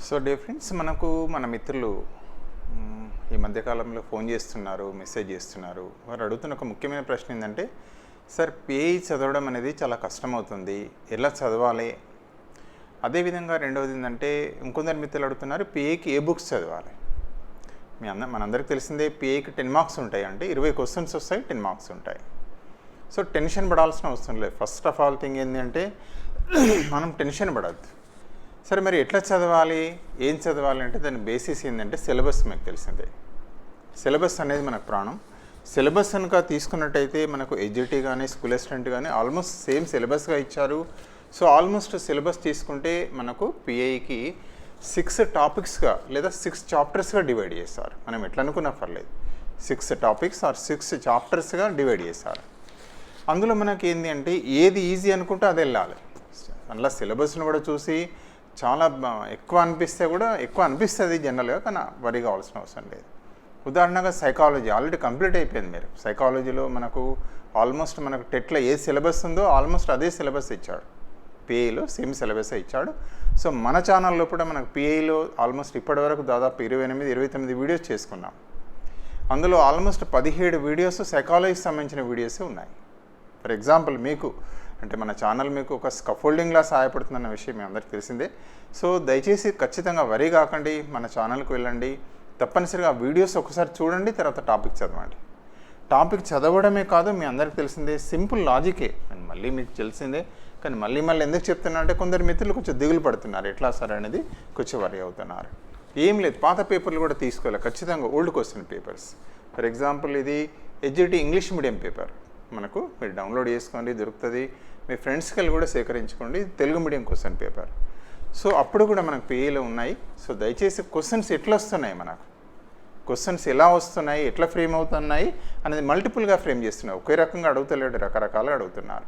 So day friends, మనకు మన మిత్రులు ఈ మధ్యకాలంలో ఫోన్ చేస్తున్నారు, మెసేజ్ చేస్తున్నారు. వారు అడుగుతున్న ఒక ముఖ్యమైన ప్రశ్న ఏంటంటే, సార్ పిఐ చదవడం అనేది చాలా కష్టమవుతుంది, ఎలా చదవాలి? అదేవిధంగా రెండవది ఏంటంటే, ఇంకొందరు మిత్రులు అడుగుతున్నారు, పిఐకి ఏ బుక్స్ చదవాలి? మనందరికీ తెలిసిందే, పిఐకి 10 మార్క్స్ ఉంటాయి. అంటే 20 క్వశ్చన్స్ వస్తాయి, 10 మార్క్స్ ఉంటాయి. సో టెన్షన్ పడాల్సిన అవసరం లేదు. ఫస్ట్ ఆఫ్ ఆల్ థింగ్ ఏంటంటే, మనం టెన్షన్ పడద్దు. సరే, మరి ఎట్లా చదవాలి, ఏం చదవాలి అంటే దాని బేసిస్ ఏంటంటే సిలబస్. మీకు తెలిసిందే, సిలబస్ అనేది మనకు ప్రాణం. సిలబస్ కనుక తీసుకున్నట్టయితే మనకు ఎడ్జిటీ కానీ స్కూల్ అసిస్టెంట్ కానీ ఆల్మోస్ట్ సేమ్ సిలబస్గా ఇచ్చారు. సో ఆల్మోస్ట్ సిలబస్ తీసుకుంటే మనకు పిఐకి 6 టాపిక్స్గా లేదా 6 చాప్టర్స్గా డివైడ్ చేస్తారు. మనం ఎట్లా అనుకున్నా పర్లేదు, 6 టాపిక్స్ ఆర్ 6 చాప్టర్స్గా డివైడ్ చేస్తారు. అందులో మనకి ఏంటి అంటే ఏది ఈజీ అనుకుంటే అది వెళ్ళాలి. అందులో సిలబస్ను కూడా చూసి చాలా ఎక్కువ అనిపిస్తుంది జనరల్గా, కానీ వరి కావాల్సిన అవసరం లేదు. ఉదాహరణగా సైకాలజీ ఆల్రెడీ కంప్లీట్ అయిపోయింది. మీరు సైకాలజీలో మనకు ఆల్మోస్ట్ మనకు టెట్లో ఏ సిలబస్ ఉందో ఆల్మోస్ట్ అదే సిలబస్ ఇచ్చాడు. పిఐలో సేమ్ సిలబస్ ఇచ్చాడు. సో మన ఛానల్లో కూడా మనకు పిఐలో ఆల్మోస్ట్ ఇప్పటివరకు దాదాపు 28-29 వీడియోస్ చేసుకున్నాం. అందులో ఆల్మోస్ట్ 17 వీడియోస్ సైకాలజీకి సంబంధించిన వీడియోస్ ఉన్నాయి. ఫర్ ఎగ్జాంపుల్, మీకు అంటే మన ఛానల్ మీకు ఒక స్కఫోల్డింగ్లా సహాయపడుతుందన్న విషయం మీ అందరికీ తెలిసిందే. సో దయచేసి ఖచ్చితంగా వరి కాకండి, మన ఛానల్కి వెళ్ళండి, తప్పనిసరిగా ఆ వీడియోస్ ఒకసారి చూడండి, తర్వాత టాపిక్ చదవండి. టాపిక్ చదవడమే కాదు, మీ అందరికీ తెలిసిందే సింపుల్ లాజికే. అండ్ మళ్ళీ మీకు తెలిసిందే, కానీ మళ్ళీ ఎందుకు చెప్తున్నా అంటే కొందరు మిత్రులు కొంచెం దిగులు పడుతున్నారు, ఎట్లా సార్ అనేది కొంచెం వరి అవుతున్నారు. ఏం లేదు, పాత పేపర్లు కూడా తీసుకోవాలి ఖచ్చితంగా, old question papers. For example, ఇది ఎడ్జిటీ ఇంగ్లీష్ మీడియం పేపర్ మనకు మీరు డౌన్లోడ్ చేసుకోండి, దొరుకుతుంది. మీ ఫ్రెండ్స్కి వెళ్ళి కూడా సేకరించుకోండి, Telugu medium question paper. So అప్పుడు కూడా మనకు పిఐలో ఉన్నాయి. సో దయచేసి క్వశ్చన్స్ ఎట్లా వస్తున్నాయి, మనకు క్వశ్చన్స్ ఎలా వస్తున్నాయి, ఎట్లా ఫ్రేమ్ అవుతున్నాయి అనేది మల్టిపుల్గా ఫ్రేమ్ చేస్తున్నాయి. ఒకే రకంగా అడుగుతలేడు, రకరకాలుగా అడుగుతున్నారు.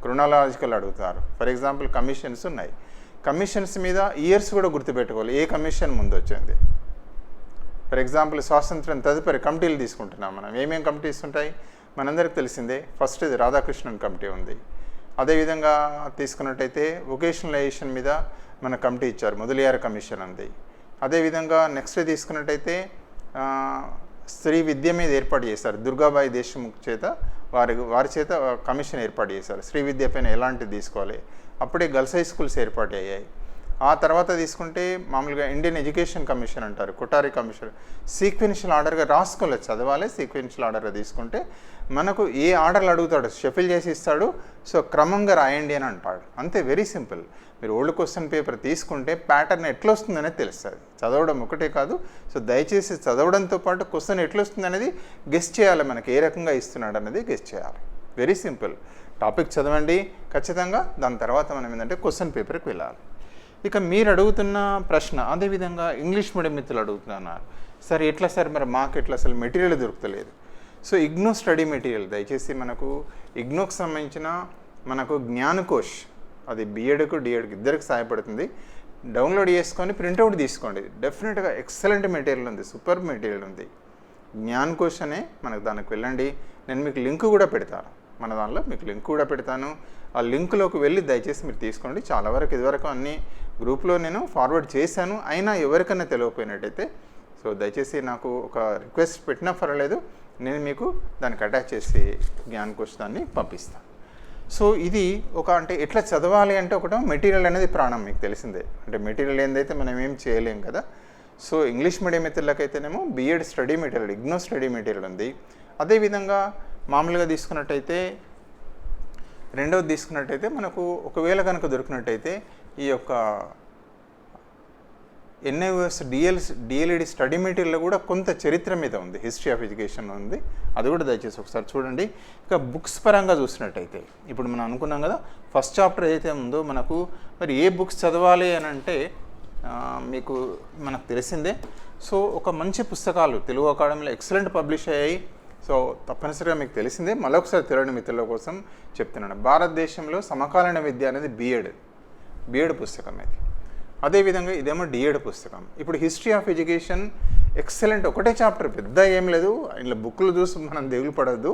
క్రోనాలజికల్ అడుగుతారు. ఫర్ ఎగ్జాంపుల్, కమిషన్స్ ఉన్నాయి. కమిషన్స్ మీద ఇయర్స్ కూడా గుర్తుపెట్టుకోవాలి, ఏ కమిషన్ ముందు వచ్చింది. ఫర్ ఎగ్జాంపుల్, స్వాతంత్రం తదుపరి కమిటీలు తీసుకుంటున్నాం. మనం ఏమేమి కమిటీస్ ఉంటాయి మనందరికి తెలిసిందే. ఫస్ట్ ఇది రాధాకృష్ణన్ కమిటీ ఉంది. అదేవిధంగా తీసుకున్నట్టయితే వొకేషనలైజేషన్ మీద మన కమిటీ ఇచ్చారు, మొదలియార్ కమిషన్ ఉంది. అదేవిధంగా నెక్స్ట్ తీసుకున్నట్టయితే స్త్రీ విద్య మీద ఏర్పాటు చేశారు, దుర్గాబాయి దేశ్ముఖ్ చేత వారి చేత కమిషన్ ఏర్పాటు చేశారు. స్త్రీ విద్య పైన ఎలాంటిది తీసుకోవాలి, అప్పుడే గర్ల్స్ హై స్కూల్స్ ఏర్పాటు అయ్యాయి. ఆ తర్వాత తీసుకుంటే మామూలుగా ఇండియన్ ఎడ్యుకేషన్ కమిషన్ అంటారు, కొటారి కమిషన్. సీక్వెన్షియల్ ఆర్డర్గా రాసుకోలేదు, చదవాలి. సీక్వెన్షియల్ ఆర్డర్గా తీసుకుంటే మనకు ఏ ఆర్డర్లు అడుగుతాడు షఫిల్ చేసి ఇస్తాడు. సో క్రమంగా రాయండి అని అంటాడు, అంతే, వెరీ సింపుల్. మీరు ఓల్డ్ క్వశ్చన్ పేపర్ తీసుకుంటే ప్యాటర్న్ ఎట్లా వస్తుందనేది తెలుస్తుంది. చదవడం ఒకటే కాదు, సో దయచేసి చదవడంతో పాటు క్వశ్చన్ ఎట్లా వస్తుంది అనేది గెస్ చేయాలి. మనకి ఏ రకంగా ఇస్తున్నాడు అనేది గెస్ చేయాలి. Very simple. టాపిక్ చదవండి ఖచ్చితంగా, దాని తర్వాత మనం ఏంటంటే క్వశ్చన్ పేపర్కి వెళ్ళాలి. ఇక మీరు అడుగుతున్న ప్రశ్న, అదేవిధంగా ఇంగ్లీష్ మీడియం మిత్రులు అడుగుతున్నారు, సార్ ఎట్లా సార్, మరి మాకు ఎట్లా అసలు మెటీరియల్ దొరుకుతలేదు. సో ఇగ్నో స్టడీ మెటీరియల్, దయచేసి మనకు ఇగ్నోకి సంబంధించిన మనకు జ్ఞానకోష్, అది బిఎడ్కు డిఎడ్కి ఇద్దరికి సహాయపడుతుంది. డౌన్లోడ్ చేసుకొని ప్రింట్అవుట్ తీసుకోండి, డెఫినెట్గా ఎక్సలెంట్ మెటీరియల్ ఉంది, సూపర్ మెటీరియల్ ఉంది. జ్ఞానకోష్ అనే మనకు దానికి వెళ్ళండి. నేను మీకు లింక్ కూడా పెడతాను, మన దానిలో మీకు లింక్ కూడా పెడతాను. ఆ లింక్లోకి వెళ్ళి దయచేసి మీరు తీసుకోండి. చాలా వరకు ఇదివరకు అన్ని గ్రూప్లో నేను ఫార్వర్డ్ చేశాను, అయినా ఎవరికైనా తెలియకపోయినట్టయితే సో దయచేసి నాకు ఒక రిక్వెస్ట్ పెట్టినా పర్వాలేదు, నేను మీకు దానికి అటాచ్ చేసి జ్ఞానకోష్ దాన్ని పంపిస్తాను. సో ఇది ఒక అంటే ఎట్లా చదవాలి అంటే, ఒకటో మెటీరియల్ అనేది ప్రాణం, మీకు తెలిసిందే. అంటే మెటీరియల్ ఏందైతే మనం ఏం చేయలేం కదా. సో ఇంగ్లీష్ మీడియం మిత్రులకైతేనేమో BEd study material, IGNOU study material ఉంది. అదేవిధంగా మామూలుగా తీసుకున్నట్టయితే, రెండవది తీసుకున్నట్టయితే మనకు ఒకవేళ కనుక దొరికినట్టయితే ఈ యొక్క ఎన్ఐఓఎస్ డిఎల్ఈడి స్టడీ మెటీరియల్ కూడా కొంత చరిత్ర మీద ఉంది, హిస్టరీ ఆఫ్ ఎడ్యుకేషన్ ఉంది, అది కూడా దయచేసి ఒకసారి చూడండి. ఇక బుక్స్ పరంగా చూసినట్టయితే, ఇప్పుడు మనం అనుకున్నాం కదా ఫస్ట్ చాప్టర్ ఏదైతే ఉందో మనకు, మరి ఏ బుక్స్ చదవాలి అని అంటే మనకు తెలిసిందే. సో ఒక మంచి పుస్తకాలు తెలుగు అకాడమీలో ఎక్సలెంట్ పబ్లిష్ అయ్యాయి. సో తప్పనిసరిగా మీకు తెలిసిందే, మరొకసారి తెలియని మిత్రుల కోసం చెప్తున్నాను. భారతదేశంలో సమకాలీన విద్య అనేది బిఎడ్ పుస్తకం ఇది. అదేవిధంగా ఇదేమో డిఎడ్ పుస్తకం. ఇప్పుడు హిస్టరీ ఆఫ్ ఎడ్యుకేషన్ ఎక్సలెంట్, ఒకటే చాప్టర్, పెద్ద ఏం లేదు. ఇలా బుక్లు చూసి మనం దిగులు పడద్దు,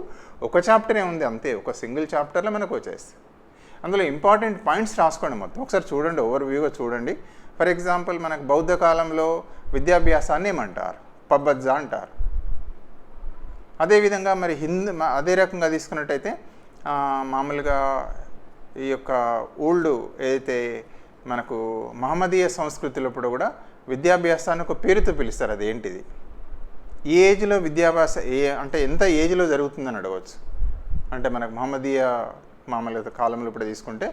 ఒక చాప్టరే ఉంది అంతే, ఒక సింగిల్ చాప్టర్లో మనకు వచ్చేస్తుంది. అందులో ఇంపార్టెంట్ పాయింట్స్ రాసుకోండి, మొత్తం ఒకసారి చూడండి, ఓవర్ వ్యూగా చూడండి. ఫర్ ఎగ్జాంపుల్ మనకు బౌద్ధ కాలంలో విద్యాభ్యాసాన్ని ఏమంటారు? పబ్బజ్జా అంటారు. అదేవిధంగా మరి అదే రకంగా తీసుకున్నట్టయితే మామూలుగా ఈ యొక్క ఓల్డ్ ఏదైతే మనకు మహమ్మదీయ సంస్కృతిలో కూడా విద్యాభ్యాసాన్ని ఒక పేరుతో పిలుస్తారు. అది ఏంటిది? ఈ ఏజ్లో విద్యాభ్యాస అంటే ఎంత ఏజ్లో జరుగుతుందని అడగవచ్చు. అంటే మనకు మహమ్మదీయ మామూలుగా కాలంలో ఇప్పుడు తీసుకుంటే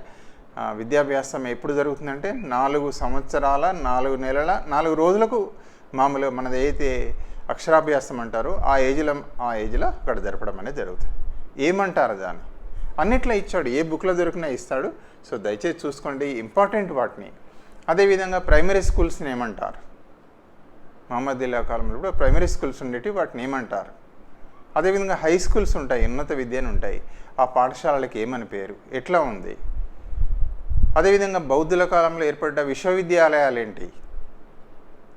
విద్యాభ్యాసం ఎప్పుడు జరుగుతుందంటే 4 సంవత్సరాల 4 నెలల 4 రోజులకు మామూలుగా మనది ఏదైతే అక్షరాభ్యాసం అంటారో ఆ ఏజ్లో అక్కడ జరపడం అనేది జరుగుతుంది. ఏమంటారు దాన్ని? అన్నిట్లో ఇచ్చాడు, ఏ బుక్లో దొరికినా ఇస్తాడు. సో దయచేసి చూసుకోండి ఇంపార్టెంట్ వాటిని. అదేవిధంగా ప్రైమరీ స్కూల్స్ని ఏమంటారు? మహమ్మదీయ కాలంలో కూడా ప్రైమరీ స్కూల్స్ ఉండేవి, వాటిని ఏమంటారు? అదేవిధంగా హై స్కూల్స్ ఉంటాయి, ఉన్నత విద్యను ఉంటాయి. ఆ పాఠశాలలకి ఏమని పేరు? ఎట్లా ఉంది? అదేవిధంగా బౌద్ధుల కాలంలో ఏర్పడ్డ విశ్వవిద్యాలయాలు ఏంటి?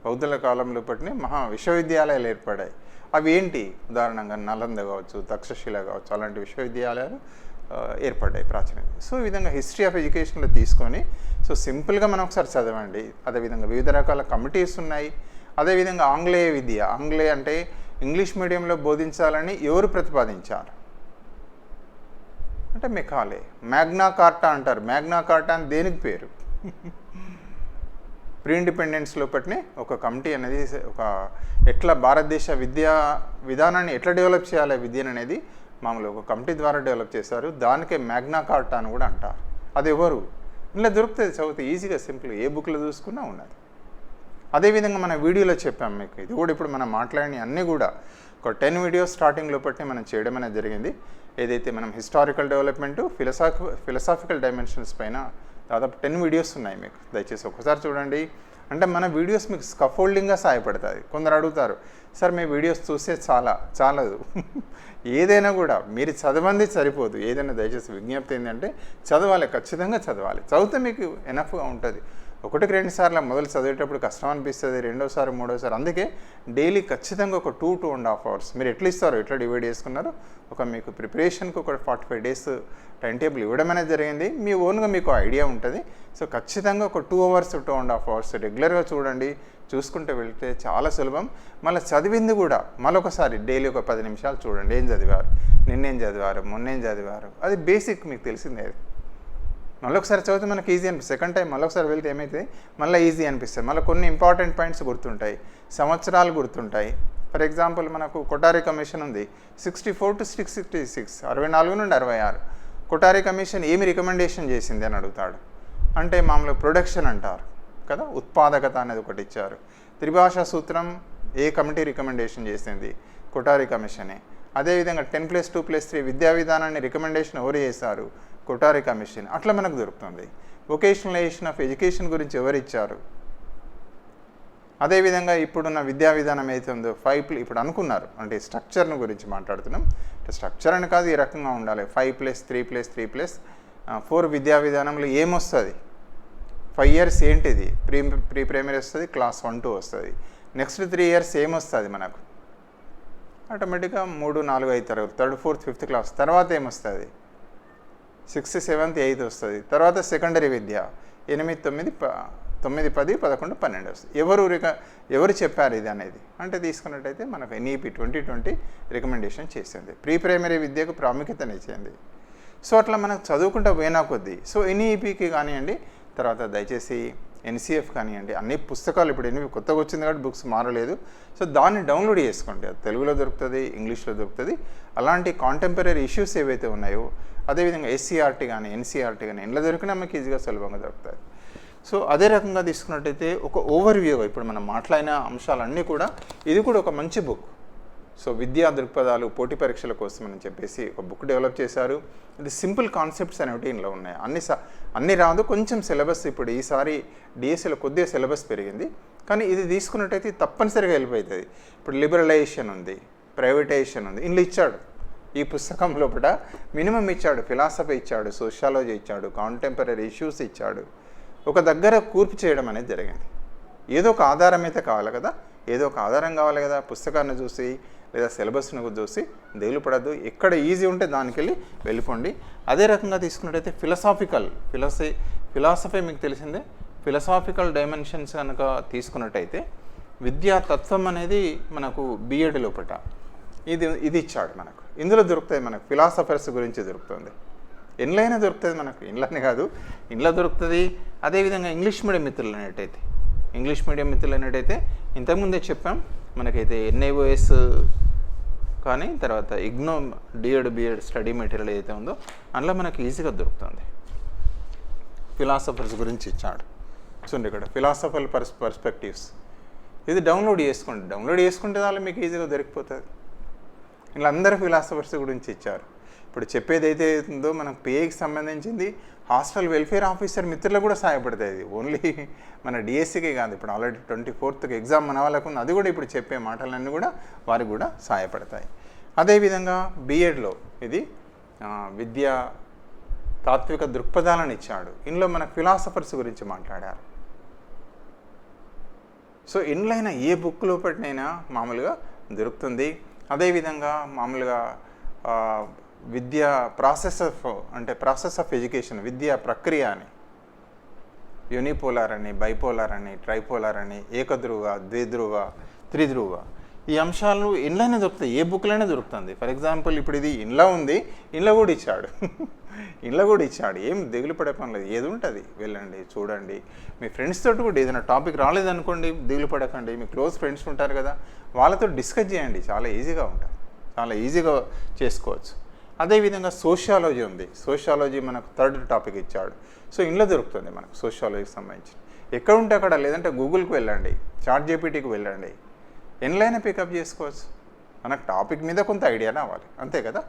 బౌద్ధుల కాలంలో పట్టిన విశ్వవిద్యాలయాలు ఏర్పడ్డాయి. అవి ఏంటి? ఉదాహరణంగా నలంద కావచ్చు, తక్షశిల కావచ్చు, అలాంటి విశ్వవిద్యాలయాలు ఏర్పడ్డాయి ప్రాచీనంగా. సో ఈ విధంగా హిస్టరీ ఆఫ్ ఎడ్యుకేషన్లో తీసుకొని సో సింపుల్గా మనం ఒకసారి చదవండి. అదేవిధంగా వివిధ రకాల కమిటీస్ ఉన్నాయి. అదేవిధంగా ఆంగ్లేయ విద్య, ఆంగ్లేయ అంటే ఇంగ్లీష్ మీడియంలో బోధించాలని ఎవరు ప్రతిపాదించారు అంటే మెకాలే. మ్యాగ్నా కార్టా అంటారు. మ్యాగ్నా కార్టా అని దేనికి పేరు? ప్రీ ఇండిపెండెన్స్లో పట్టిన ఒక కమిటీ అనేది ఒక ఎట్లా భారతదేశ విద్యా విధానాన్ని ఎట్లా డెవలప్ చేయాలి విద్యను అనేది మామూలుగా ఒక కమిటీ ద్వారా డెవలప్ చేశారు. దానికే మ్యాగ్నా కార్టా అని కూడా అంటారు. అది ఎవరు? ఇలా దొరుకుతుంది, చదివితే ఈజీగా సింపుల్ ఏ బుక్లో చూసుకున్నా ఉన్నది. అదేవిధంగా మన వీడియోలో చెప్పాము మీకు. ఇది కూడా ఇప్పుడు మనం మాట్లాడిన అన్నీ కూడా ఒక 10 వీడియోస్ స్టార్టింగ్లో పట్టి మనం చేయడం అనేది జరిగింది. ఏదైతే మనం హిస్టారికల్ డెవలప్మెంటు, ఫిలసాఫికల్ డైమెన్షన్స్ పైన దాదాపు 10 వీడియోస్ ఉన్నాయి మీకు. దయచేసి ఒకసారి చూడండి. అంటే మన వీడియోస్ మీకు స్కఫోల్డింగ్గా సహాయపడతాయి. కొందరు అడుగుతారు, సార్ మీ వీడియోస్ చూస్తే చాలదు. ఏదైనా కూడా మీరు చదవంది సరిపోదు. ఏదైనా దయచేసి విజ్ఞప్తి ఏంటంటే చదవాలి, ఖచ్చితంగా చదవాలి. చదివితే మీకు ఎనఫ్గా ఉంటుంది. 1-2 సార్లు మొదలు చదివేటప్పుడు కష్టం అనిపిస్తుంది, రెండోసారి మూడోసారి. అందుకే డైలీ ఖచ్చితంగా ఒక 2-2.5 అవర్స్ మీరు ఎట్లా ఇస్తారో, ఎట్లా డివైడ్ చేసుకున్నారో ఒక మీకు ప్రిపరేషన్కి ఒక 45 డేస్ టైం టేబుల్ ఇవ్వడం అనేది జరిగింది. మీ ఓన్గా మీకు ఐడియా ఉంటుంది. సో ఖచ్చితంగా ఒక 2 అవర్స్ 2.5 అవర్స్ రెగ్యులర్గా చూడండి. చూసుకుంటూ వెళ్తే చాలా సులభం. మళ్ళీ చదివింది కూడా మరొకసారి డైలీ ఒక 10 నిమిషాలు చూడండి. ఏం చదివారు, నిన్నేం చదివారు, మొన్నేం చదివారు, అది బేసిక్ మీకు తెలిసిందే. మళ్ళొకసారి చదివితే మనకి ఈజీ అనిపిస్తుంది. సెకండ్ టైం మళ్ళొకసారి వెళ్తే ఏమైతే మళ్ళీ ఈజీ అనిపిస్తుంది. మళ్ళీ కొన్ని ఇంపార్టెంట్ పాయింట్స్ గుర్తుంటాయి, సంవత్సరాలు గుర్తుంటాయి. ఫర్ ఎగ్జాంపుల్ మనకు కొఠారి కమిషన్ ఉంది 64 to 66, 64 నుండి 66. కొఠారి కమిషన్ ఏమి రికమెండేషన్ చేసింది అని అడుగుతాడు. అంటే మామూలుగా ప్రొడక్షన్ అంటారు కదా, ఉత్పాదకత అనేది ఒకటి ఇచ్చారు. త్రిభాషా సూత్రం ఏ కమిటీ రికమెండేషన్ చేసింది? కొఠారి కమిషనే. అదేవిధంగా 10+2+3 విద్యా విధానాన్ని రికమెండేషన్ ఎవరు చేశారు? కొఠారి కమిషన్. అట్లా మనకు దొరుకుతుంది. వొకేషనలైజేషన్ ఆఫ్ ఎడ్యుకేషన్ గురించి ఎవరు ఇచ్చారు? అదేవిధంగా ఇప్పుడున్న విద్యా విధానం అయితే ఉందో ఇప్పుడు అనుకున్నారు అంటే స్ట్రక్చర్ను గురించి మాట్లాడుతున్నాం. స్ట్రక్చర్ అని కాదు, ఈ రకంగా ఉండాలి. 5+3+3+4 విద్యా విధానంలో ఏమొస్తుంది? 5 years ఏంటిది? ప్రీ ప్రైమరీ వస్తుంది, క్లాస్ 1-2 వస్తుంది. నెక్స్ట్ 3 years ఏమొస్తుంది మనకు? ఆటోమేటిక్గా 3, 4, 5 తరగతి, 3rd, 4th, 5th క్లాస్. తర్వాత ఏమొస్తుంది? 6th, 7th, 8th వస్తుంది. తర్వాత సెకండరీ విద్య 8, 9, 10, 11, 12 వస్తుంది. ఎవరు చెప్పారు ఇది అనేది అంటే తీసుకున్నట్టయితే మనకు NEP 2020 రికమెండేషన్ చేసింది. ప్రీ ప్రైమరీ విద్యకు ప్రాముఖ్యతనిచ్చింది. సో అట్లా మనకు చదువుకుంటూ పోయినా కొద్దీ సో NEPకి కానివ్వండి, తర్వాత దయచేసి NCF కానివ్వండి, అన్ని పుస్తకాలు ఇప్పుడు NEP కొత్తగా వచ్చింది కాబట్టి బుక్స్ మారలేదు. సో దాన్ని డౌన్లోడ్ చేసుకోండి. అది తెలుగులో దొరుకుతుంది, ఇంగ్లీష్లో దొరుకుతుంది. అలాంటి కాంటెంపరీ ఇష్యూస్ ఏవైతే ఉన్నాయో, అదేవిధంగా SCERT కానీ NCERT కానీ ఇంట్లో దొరికినా మనకి ఈజీగా సులభంగా దొరుకుతుంది. సో అదే రకంగా తీసుకున్నట్టయితే ఒక ఓవర్వ్యూగా ఇప్పుడు మనం మాట్లాడిన అంశాలన్నీ కూడా ఇది కూడా ఒక మంచి బుక్. సో విద్యా దృక్పథాలు పోటీ పరీక్షల కోసం అని చెప్పేసి ఒక బుక్ డెవలప్ చేశారు. ఇది సింపుల్ కాన్సెప్ట్స్ అనేవి ఇందులో ఉన్నాయి. అన్ని రాదు, కొంచెం సిలబస్ ఇప్పుడు ఈసారి డిఎస్సిలో కొద్దిగా సిలబస్ పెరిగింది. కానీ ఇది తీసుకున్నట్టయితే తప్పనిసరిగా వెళ్ళిపోతుంది. ఇప్పుడు లిబరలైజేషన్ ఉంది, ప్రైవేటైజేషన్ ఉంది, ఇందులో ఇచ్చాడు. ఈ పుస్తకం లోపల మినిమం ఇచ్చాడు. ఫిలాసఫీ ఇచ్చాడు, సోషాలజీ ఇచ్చాడు, కాంటెంపరీ ఇష్యూస్ ఇచ్చాడు. ఒక దగ్గర కూర్పు చేయడం అనేది జరిగింది. ఏదో ఒక ఆధారం అయితే కావాలి కదా, ఏదో ఒక ఆధారం కావాలి కదా. పుస్తకాన్ని చూసి లేదా సిలబస్ను చూసి దిగులు పడద్దు. ఎక్కడ ఈజీ ఉంటే దానికి వెళ్ళిపోండి. అదే రకంగా తీసుకున్నట్టయితే ఫిలసఫీ మీకు తెలిసిందే. ఫిలసాఫికల్ డైమెన్షన్స్ కనుక తీసుకున్నట్టయితే విద్యా తత్వం అనేది మనకు బిఎడ్ లోపట ఇది ఇచ్చాడు మనకు. ఇందులో దొరుకుతాయి మనకు ఫిలాసఫర్స్ గురించి దొరుకుతుంది, ఎన్లైనా దొరుకుతుంది మనకు, ఇండ్లని కాదు ఇంట్లో దొరుకుతుంది. అదేవిధంగా ఇంగ్లీష్ మీడియం మిత్రులు అనేటైతే ఇంతకుముందే చెప్పాం మనకైతే NIOS కానీ తర్వాత ఇగ్నో బిఎడ్ స్టడీ మెటీరియల్ ఏదైతే ఉందో అందులో మనకి ఈజీగా దొరుకుతుంది. ఫిలాసఫర్స్ గురించి ఇచ్చాడు చూడండి ఇక్కడ, ఫిలాసఫల్ పర్స్పెక్టివ్స్. ఇది డౌన్లోడ్ చేసుకుంటే దానిలో మీకు ఈజీగా దొరికిపోతుంది. ఇలా అందరూ ఫిలాసఫర్స్ గురించి ఇచ్చారు. ఇప్పుడు చెప్పేది అయితే ఉందో మనకు PAకి సంబంధించింది హాస్టల్ వెల్ఫేర్ ఆఫీసర్ మిత్రులకు కూడా సహాయపడుతుంది. ఇది ఓన్లీ మన డిఎస్సికే కాదు, ఇప్పుడు ఆల్రెడీ 24th ఎగ్జామ్ మన వాళ్ళకు ఉంది, అది కూడా ఇప్పుడు చెప్పే మాటలన్నీ కూడా వారికి కూడా సహాయపడతాయి. అదేవిధంగా బిఎడ్లో ఇది విద్యా తాత్విక దృక్పథాలను ఇచ్చాడు. ఇందులో మన ఫిలాసఫర్స్ గురించి మాట్లాడారు. సో ఇండ్లైనా ఏ బుక్ లోపటినైనా మామూలుగా దొరుకుతుంది. అదేవిధంగా మామూలుగా ప్రాసెస్ ఆఫ్ ఎడ్యుకేషన్, విద్యా ప్రక్రియ అని యూనిపోలార్ అని, బైపోలార్ అని, ట్రైపోలార్ అని, ఏకధ్రువ, ద్విధ్రువ, త్రిధ్రువ, ఈ అంశాలు ఇండ్లైనా దొరుకుతాయి, ఏ బుక్లైనా దొరుకుతుంది. ఫర్ ఎగ్జాంపుల్ ఇప్పుడు ఇది ఇంట్లో ఉంది, ఇంట్లో కూడా ఇచ్చాడు. ఏం దిగులు పడే పని లేదు, ఏది ఉంటుంది వెళ్ళండి చూడండి. మీ ఫ్రెండ్స్ తోటి కూడా ఏదైనా టాపిక్ రాలేదనుకోండి దిగులు పడకండి, మీ క్లోజ్ ఫ్రెండ్స్ ఉంటారు కదా వాళ్ళతో డిస్కస్ చేయండి, చాలా ఈజీగా ఉంటుంది, చాలా ఈజీగా చేసుకోవచ్చు. అదేవిధంగా సోషియాలజీ ఉంది, సోషియాలజీ మనకు 3rd టాపిక్ ఇచ్చాడు. సో ఇంట్లో దొరుకుతుంది మనకు సోషియాలజీకి సంబంధించి. ఎక్కడ ఉంటే అక్కడ, లేదంటే గూగుల్కి వెళ్ళండి, ChatGPTకి వెళ్ళండి, ఎన్లైనా పికప్ చేసుకోవచ్చు. మనకు టాపిక్ మీద కొంత ఐడియా రావాలి, అంతే కదా.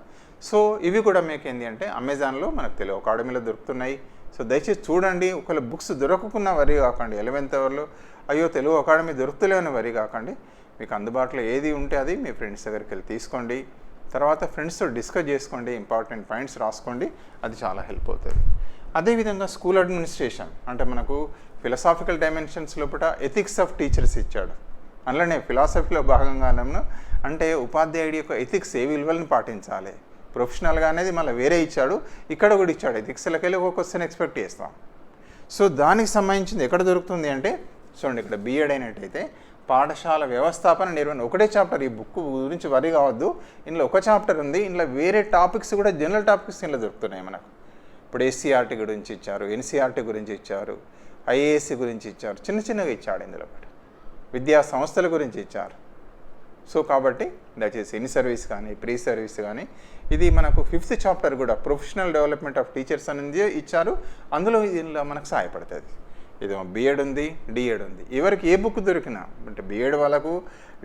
సో ఇవి కూడా మీకు ఏంటి అంటే అమెజాన్లో మనకు తెలుగు అకాడమీలో దొరుకుతున్నాయి. సో దయచేసి చూడండి. ఒకవేళ బుక్స్ దొరకకున్న వరి కాకండి, 11th అవర్లో అయ్యో తెలుగు అకాడమీ దొరుకుతలేని వరి కాకండి. మీకు అందుబాటులో ఏది ఉంటే అది మీ ఫ్రెండ్స్ దగ్గరికి వెళ్ళి తీసుకోండి. తర్వాత ఫ్రెండ్స్తో డిస్కస్ చేసుకోండి, ఇంపార్టెంట్ పాయింట్స్ రాసుకోండి, అది చాలా హెల్ప్ అవుతుంది. అదేవిధంగా స్కూల్ అడ్మినిస్ట్రేషన్ అంటే మనకు ఫిలసాఫికల్ డైమెన్షన్స్ లోపల ఎథిక్స్ ఆఫ్ టీచర్స్ ఇచ్చాడు. అందులోనే ఫిలాసఫీలో భాగంగానే అంటే ఉపాధ్యాయుడి యొక్క ఎథిక్స్, ఏ విలువలను పాటించాలి ప్రొఫెషనల్గా అనేది మళ్ళీ వేరే ఇచ్చాడు, ఇక్కడ కూడా ఇచ్చాడు. ఎథిక్స్లోకి వెళ్ళి ఒక క్వశ్చన్ ఎక్స్పెక్ట్ చేస్తాం. సో దానికి సంబంధించింది ఎక్కడ దొరుకుతుంది అంటే చూడండి, ఇక్కడ బిఎడ్ అయినట్టయితే పాఠశాల వ్యవస్థాపన నిర్వహణ ఒకటే చాప్టర్. ఈ బుక్ గురించి వరి కావద్దు, ఇందులో ఒక చాప్టర్ ఉంది, ఇందులో వేరే టాపిక్స్ కూడా జనరల్ టాపిక్స్ ఇందులో దొరుకుతున్నాయి మనకు. ఇప్పుడు SCRT గురించి ఇచ్చారు, NCRT గురించి ఇచ్చారు, IASC గురించి ఇచ్చారు, చిన్నగా ఇచ్చాడు. ఇందులో విద్యా సంస్థల గురించి ఇచ్చారు. సో కాబట్టి దయచేసి ఇన్ సర్వీస్ కానీ ప్రీ సర్వీస్ కానీ ఇది మనకు 5th చాప్టర్ కూడా ప్రొఫెషనల్ డెవలప్మెంట్ ఆఫ్ టీచర్స్ అనేది ఇచ్చారు. అందులో ఇందులో మనకు సహాయపడుతుంది. ఇది బిఎడ్ ఉంది, డిఎడ్ ఉంది. ఎవరికి ఏ బుక్ దొరికినా అంటే బిఎడ్ వాళ్ళకు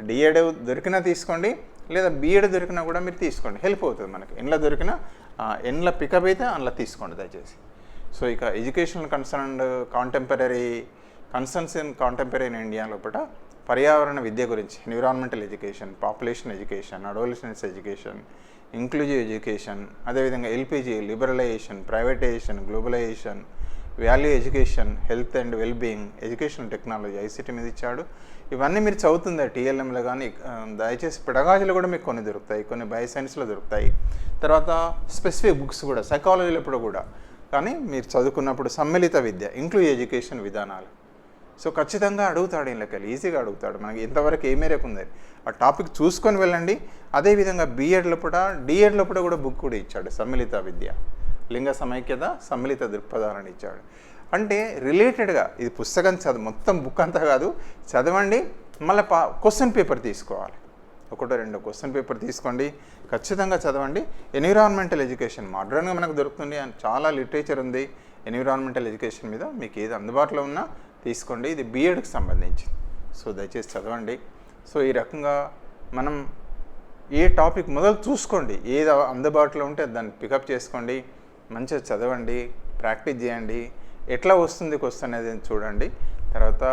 డిఎడ్ దొరికినా తీసుకోండి, లేదా బిఎడ్ దొరికినా కూడా మీరు తీసుకోండి, హెల్ప్ అవుతుంది మనకి. ఎండ్లో దొరికినా ఎండ్ల పికప్ అయితే అందులో తీసుకోండి దయచేసి. సో ఇక educational concerns in contemporary in India లోపల పర్యావరణ విద్య గురించి, environmental education, population education, adolescence education, inclusive education, అదేవిధంగా LPG, liberalisation, privatisation, globalisation, value education, health and wellbeing, education technology, ICT మీద ఇచ్చాడు. ఇవన్నీ మీరు చదువుతుంది TLMలో కానీ దయచేసి పెడగాజీలో కూడా మీకు కొన్ని దొరుకుతాయి, కొన్ని బయోసైన్స్లో దొరుకుతాయి. తర్వాత స్పెసిఫిక్ బుక్స్ కూడా సైకాలజీలో కూడా కానీ మీరు చదువుకున్నప్పుడు సమ్మిళిత విద్య, ఇంక్లూజివ్ ఎడ్యుకేషన్ విధానాలు. సో ఖచ్చితంగా అడుగుతాడు, ఇంట్లోకి ఈజీగా అడుగుతాడు. మనకి ఇంతవరకు ఏ మేరకు ఉంది ఆ టాపిక్ చూసుకొని వెళ్ళండి. అదేవిధంగా బిఎడ్ లోపల డిఎడ్ లోపల కూడా బుక్ కూడా ఇచ్చాడు, సమ్మిళిత విద్య, లింగ సమైక్యత, సమ్మిళిత దృక్పథాలను ఇచ్చాడు. అంటే రిలేటెడ్గా ఇది పుస్తకం మొత్తం బుక్ అంతా కాదు, చదవండి. మళ్ళీ క్వశ్చన్ పేపర్ తీసుకోవాలి, 1-2 క్వశ్చన్ పేపర్ తీసుకోండి, ఖచ్చితంగా చదవండి. ఎన్విరాన్మెంటల్ ఎడ్యుకేషన్ మోడర్న్గా మనకు దొరుకుతుంది, చాలా లిటరేచర్ ఉంది ఎన్విరాన్మెంటల్ ఎడ్యుకేషన్ మీద. మీకు ఏది అందుబాటులో ఉన్నా తీసుకోండి, ఇది బిఎడ్కి సంబంధించి. సో దయచేసి చదవండి. సో ఈ రకంగా మనం ఏ టాపిక్ మొదలు చూసుకోండి, ఏది అందుబాటులో ఉంటే దాన్ని పికప్ చేసుకోండి, మంచిగా చదవండి, ప్రాక్టీస్ చేయండి, ఎట్లా వస్తుంది క్వశ్చన్ అనేది చూడండి. తర్వాత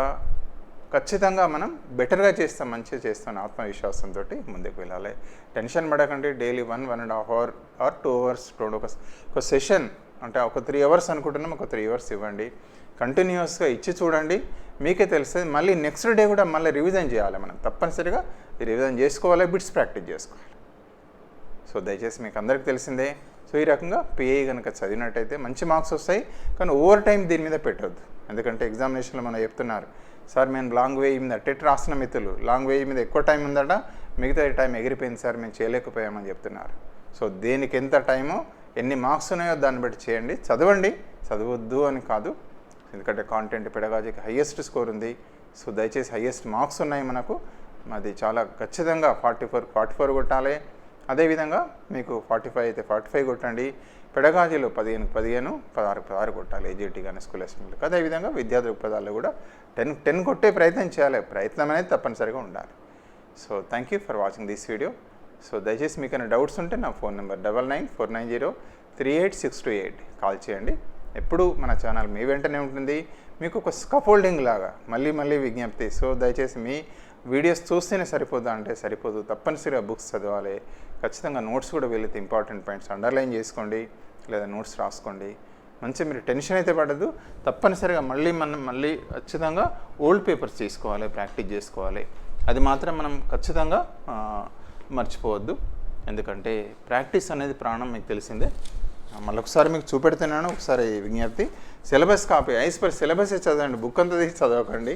ఖచ్చితంగా మనం బెటర్గా చేస్తాం, మంచిగా చేస్తాం ఆత్మవిశ్వాసంతో ముందుకు వెళ్ళాలి. టెన్షన్ పడకండి. డైలీ 1.5 hour ఆర్ 2 hours ఒక సెషన్ అంటే ఒక 3 hours అనుకుంటున్నాం, ఒక 3 hours ఇవ్వండి, కంటిన్యూస్గా ఇచ్చి చూడండి, మీకే తెలుస్తుంది. మళ్ళీ నెక్స్ట్ డే కూడా మళ్ళీ రివిజన్ చేయాలి, మనం తప్పనిసరిగా రివిజన్ చేసుకోవాలి, బిట్స్ ప్రాక్టీస్ చేసుకోవాలి. సో దయచేసి మీకు అందరికీ తెలిసిందే. సో ఈ రకంగా PA కనుక చదివినట్టయితే మంచి మార్క్స్ వస్తాయి, కానీ ఓవర్ టైం దీని మీద పెట్టవద్దు. ఎందుకంటే ఎగ్జామినేషన్లో మనం చెప్తున్నారు సార్ మేము లాంగ్ వే మీద టెట్ రాసిన మిత్రులు లాంగ్ వే మీద ఎక్కువ టైం ఉందట, మిగతా టైం ఎగిరిపోయింది సార్ మేము చేయలేకపోయామని చెప్తున్నారు. సో దేనికి ఎంత టైమో ఎన్ని మార్క్స్ ఉన్నాయో దాన్ని బట్టి చేయండి. చదవండి, చదవద్దు అని కాదు, ఎందుకంటే కాంటెంట్ పెడగాజీకి హయ్యెస్ట్ స్కోర్ ఉంది. సో దయచేసి హయ్యెస్ట్ మార్క్స్ ఉన్నాయి మనకు, అది చాలా ఖచ్చితంగా 44 కొట్టాలి. అదేవిధంగా మీకు 45 అయితే 45 కొట్టండి. పెడగాజీలో 15 16 కొట్టాలి ఏజీటీ కానీ స్కూల్ అసెంబ్లీకి. అదేవిధంగా విద్యా దృక్పథాల్లో కూడా 10 కొట్టే ప్రయత్నం చేయాలి. ప్రయత్నం అనేది తప్పనిసరిగా ఉండాలి. So thank you for watching this video. So దయచేసి మీకు ఏమైనా డౌట్స్ ఉంటే నా ఫోన్ నెంబర్ 9949038628 కాల్ చేయండి. ఎప్పుడు మన ఛానల్ మీ వెంటనే ఉంటుంది, మీకు ఒక స్కఫోల్డింగ్ లాగా మళ్ళీ విజ్ఞప్తి. సో దయచేసి మీ వీడియోస్ చూస్తేనే సరిపోదా అంటే సరిపోదు, తప్పనిసరిగా బుక్స్ చదవాలి. ఖచ్చితంగా నోట్స్ కూడా వీలైతే ఇంపార్టెంట్ పాయింట్స్ అండర్లైన్ చేసుకోండి లేదా నోట్స్ రాసుకోండి. మంచిగా మీరు టెన్షన్ అయితే పడద్దు. తప్పనిసరిగా మళ్ళీ ఖచ్చితంగా ఓల్డ్ పేపర్స్ తీసుకోవాలి, ప్రాక్టీస్ చేసుకోవాలి. అది మాత్రం మనం ఖచ్చితంగా మర్చిపోవద్దు, ఎందుకంటే ప్రాక్టీస్ అనేది ప్రాణం, మీకు తెలిసిందే. మళ్ళీ ఒకసారి మీకు చూపెడుతున్నాను, ఒకసారి విజ్ఞప్తి. సిలబస్ కాపీ ఐస్ పర్ సిలబసే చదవండి, బుక్ అంతా తీసి చదవకండి.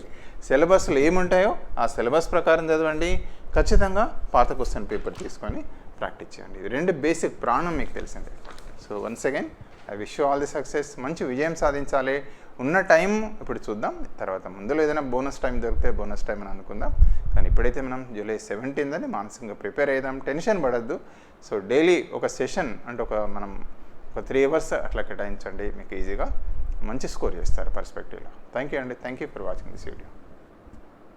సిలబస్లో ఏముంటాయో ఆ సిలబస్ ప్రకారం చదవండి. ఖచ్చితంగా పాత క్వశ్చన్ పేపర్ తీసుకొని ప్రాక్టీస్ చేయండి. ఇవి 2 బేసిక్ ప్రాణం, మీకు తెలిసిందే. So once again I wish you all the success. మంచి విజయం సాధించాలి. ఉన్న టైం ఇప్పుడు చూద్దాం, తర్వాత ముందులో ఏదైనా బోనస్ టైం దొరికితే బోనస్ టైం అని అనుకుందాం. కానీ ఇప్పుడైతే మనం జూలై 17 అని మానసికంగా ప్రిపేర్ అయ్యాం, టెన్షన్ పడద్దు. సో డైలీ ఒక సెషన్ అంటే మనం ఒక 3 అవర్స్ అట్లా కేటాయించండి, మీకు ఈజీగా మంచి స్కోర్ చేస్తారు పర్స్పెక్టివ్లో. థ్యాంక్ యూ అండి, thank you for watching this video.